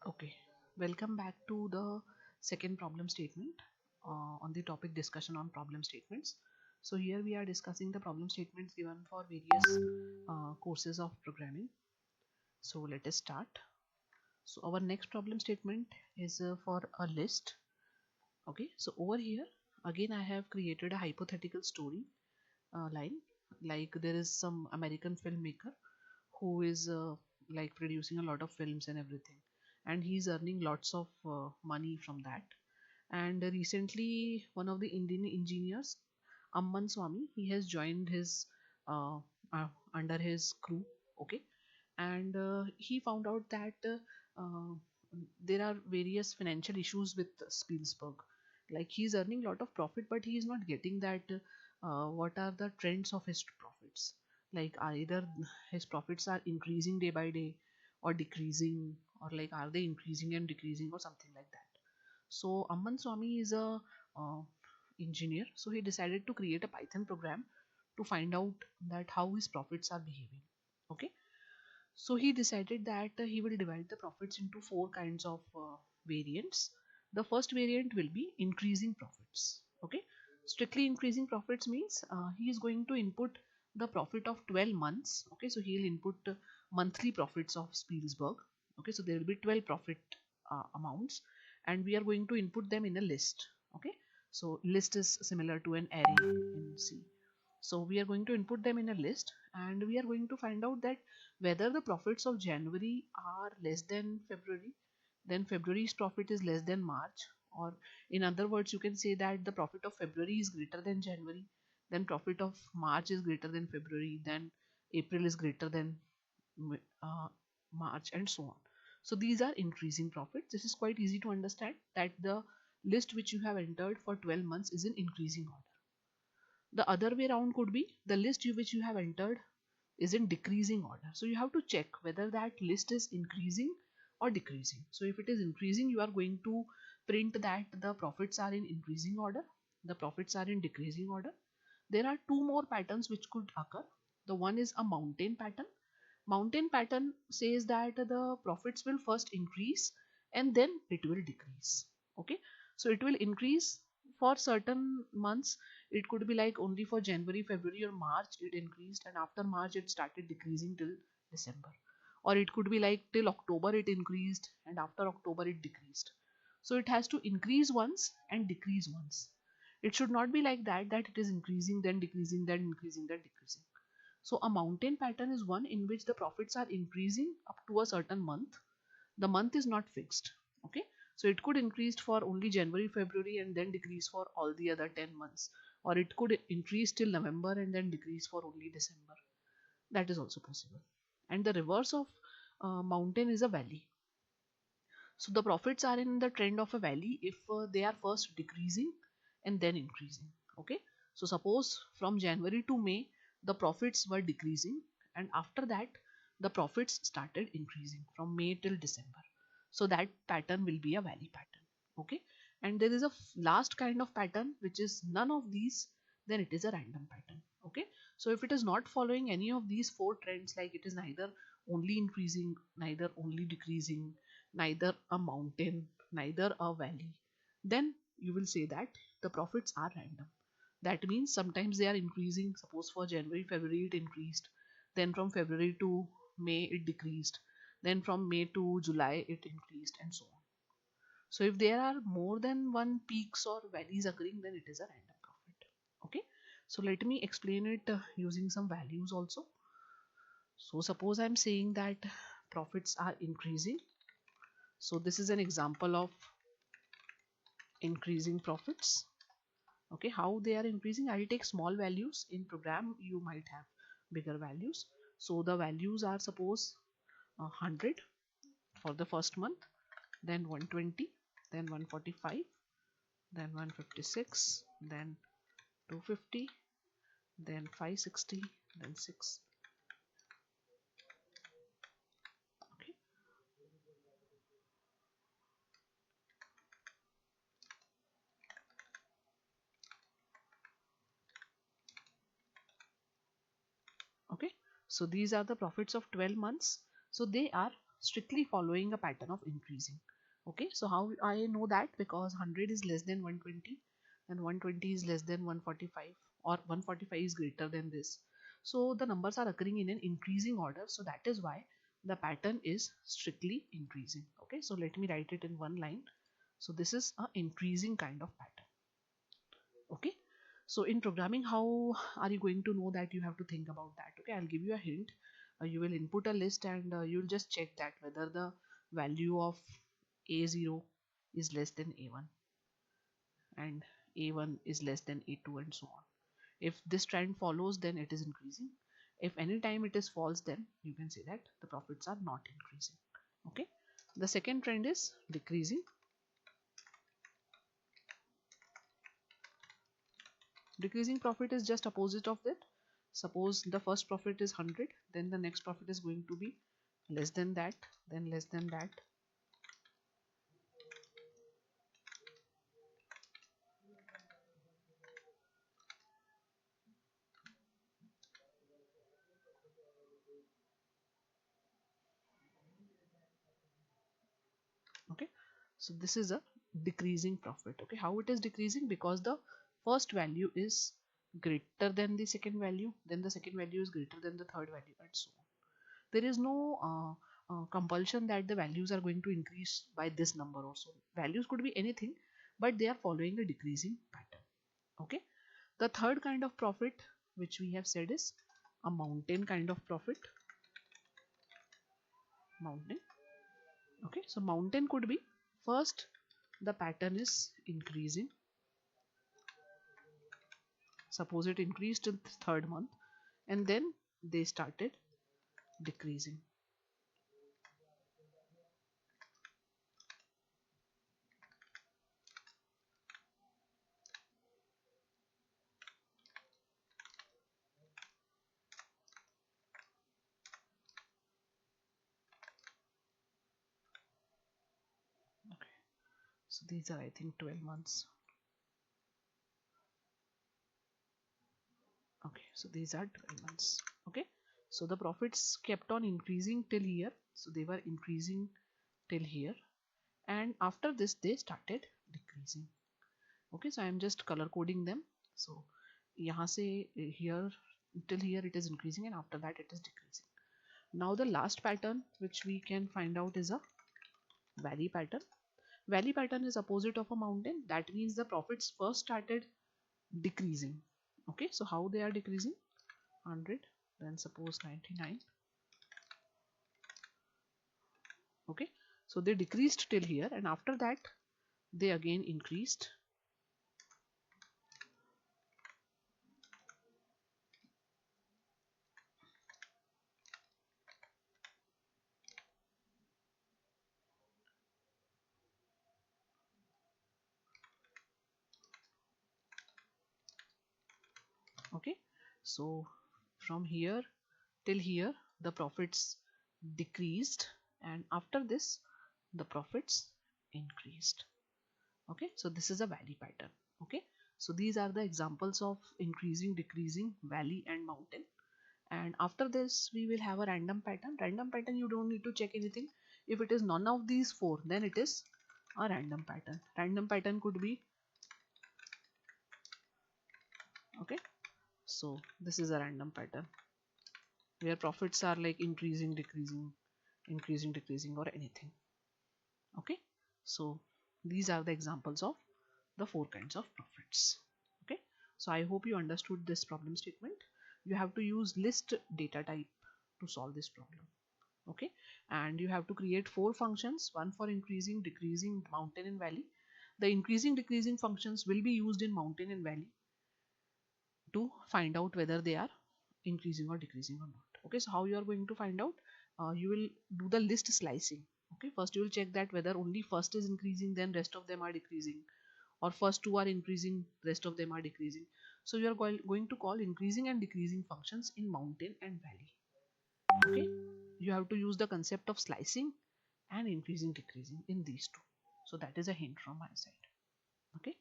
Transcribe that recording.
Okay, welcome back to the second problem statement on the topic discussion on problem statements. So here we are discussing the problem statements given for various courses of programming. So let us start. So our next problem statement is for a list. Okay, so over here again I have created a hypothetical story line, like there is some American filmmaker who is like producing a lot of films and everything, and he's earning lots of money from that. And recently one of the Indian engineers, Amman Swami, he has joined his uh, under his crew. Okay, and he found out that there are various financial issues with Spielberg. Like he's earning a lot of profit, but he is not getting that what are the trends of his profits. Like either his profits are increasing day by day or decreasing, or like are they increasing and decreasing or something like that. So Amman Swami is a uh, engineer, so he decided to create a Python program to find out that how his profits are behaving. Okay, so he decided that he will divide the profits into four kinds of variants. The first variant will be increasing profits. Okay, strictly increasing profits means he is going to input the profit of 12 months. Okay, so he'll input monthly profits of Spielberg. Okay, so there will be 12 profit amounts, and we are going to input them in a list. Okay, so list is similar to an array in C. So we are going to input them in a list, and we are going to find out that whether the profits of January are less than February, then February's profit is less than March, or in other words, you can say that the profit of February is greater than January, then profit of March is greater than February, then April is greater than uh, March, and so on. So these are increasing profits. This is quite easy to understand that the list which you have entered for 12 months is in increasing order. The other way around could be the list which you have entered is in decreasing order. So you have to check whether that list is increasing or decreasing. So if it is increasing, you are going to print that the profits are in increasing order, the profits are in decreasing order. There are two more patterns which could occur. The one is a mountain pattern. Mountain pattern says that the profits will first increase and then it will decrease. Okay, so it will increase for certain months. It could be like only for January, February, or March it increased, and after March it started decreasing till December. Or it could be like till October it increased, and after October it decreased. So it has to increase once and decrease once. It should not be like that it is increasing then decreasing then increasing then decreasing. So a mountain pattern is one in which the profits are increasing up to a certain month. The month is not fixed. Okay, so it could increase for only January, February, and then decrease for all the other 10 months, or it could increase till November and then decrease for only December. That is also possible. And the reverse of mountain is a valley. So the profits are in the trend of a valley if they are first decreasing and then increasing. Okay, so suppose from January to May the profits were decreasing, and after that the profits started increasing from May till December. So that pattern will be a valley pattern. Okay, and there is a last kind of pattern which is none of these, then it is a random pattern. Okay, so if it is not following any of these four trends, like it is neither only increasing, neither only decreasing, neither a mountain, neither a valley, then you will say that the profits are random. That means sometimes they are increasing. Suppose for January, February it increased, then from February to May it decreased, then from May to July it increased, and so on. So if there are more than one peaks or valleys occurring, then it is a random profit. Okay, so let me explain it using some values also. So suppose I'm saying that profits are increasing. So this is an example of increasing profits. Okay, how they are increasing? I'll take small values. In program you might have bigger values. So the values are, suppose 100 for the first month, then 120, then 145, then 156, then 250, then 560, then 6. Okay, okay, so these are the profits of 12 months. So they are strictly following a pattern of increasing. Okay, so how I know that? Because 100 is less than 120 and 120 is less than 145, or 145 is greater than this. So the numbers are occurring in an increasing order, so that is why the pattern is strictly increasing. Okay, so let me write it in one line. So this is a increasing kind of pattern. Okay, so in programming, how are you going to know that? You have to think about that. Okay, I'll give you a hint. You will input a list, and you'll just check that whether the value of a0 is less than a1 and a1 is less than a2 and so on. If this trend follows, then it is increasing. If any time it is false, then you can say that the profits are not increasing. Okay, the second trend is decreasing. Decreasing profit is just opposite of that. Suppose the first profit is 100, then the next profit is going to be less than that, then less than that. Okay, so this is a decreasing profit. Okay, how it is decreasing? Because the first value is greater than the second value, then the second value is greater than the third value, and so on. There is no compulsion that the values are going to increase by this number also. Values could be anything, but they are following a decreasing pattern. Okay, the third kind of profit which we have said is a mountain kind of profit. Mountain. Okay, so mountain could be, first the pattern is increasing. Suppose it increased in the third month, and then they started decreasing. Okay, so these are, I think, 12 months. Okay, so these are 12 months. Okay, so the profits kept on increasing till here. So they were increasing till here, and after this they started decreasing. Okay, so I am just color coding them. So यहाँ से here till here it is increasing, and after that it is decreasing. Now the last pattern which we can find out is a valley pattern. Valley pattern is opposite of a mountain. That means the profits first started decreasing. Okay, so how they are decreasing? 100, then suppose 99. Okay, so they decreased till here, and after that they again increased. Okay, so from here till here the profits decreased, and after this the profits increased. Okay, so this is a valley pattern. Okay, so these are the examples of increasing, decreasing, valley and mountain. And after this we will have a random pattern. Random pattern, you don't need to check anything. If it is none of these four, then it is a random pattern. Random pattern could be, okay, so this is a random pattern where profits are like increasing, decreasing, increasing, decreasing, or anything. Okay, so these are the examples of the four kinds of profits. Okay, so I hope you understood this problem statement. You have to use list data type to solve this problem. Okay, and you have to create four functions, one for increasing, decreasing, mountain and valley. The increasing, decreasing functions will be used in mountain and valley to find out whether they are increasing or decreasing or not. Okay, so how you are going to find out? You will do the list slicing. Okay, first you will check that whether only first is increasing, then rest of them are decreasing, or first two are increasing, rest of them are decreasing. So you are going to call increasing and decreasing functions in mountain and valley. Okay, you have to use the concept of slicing and increasing, decreasing in these two. So that is a hint from my side. Okay,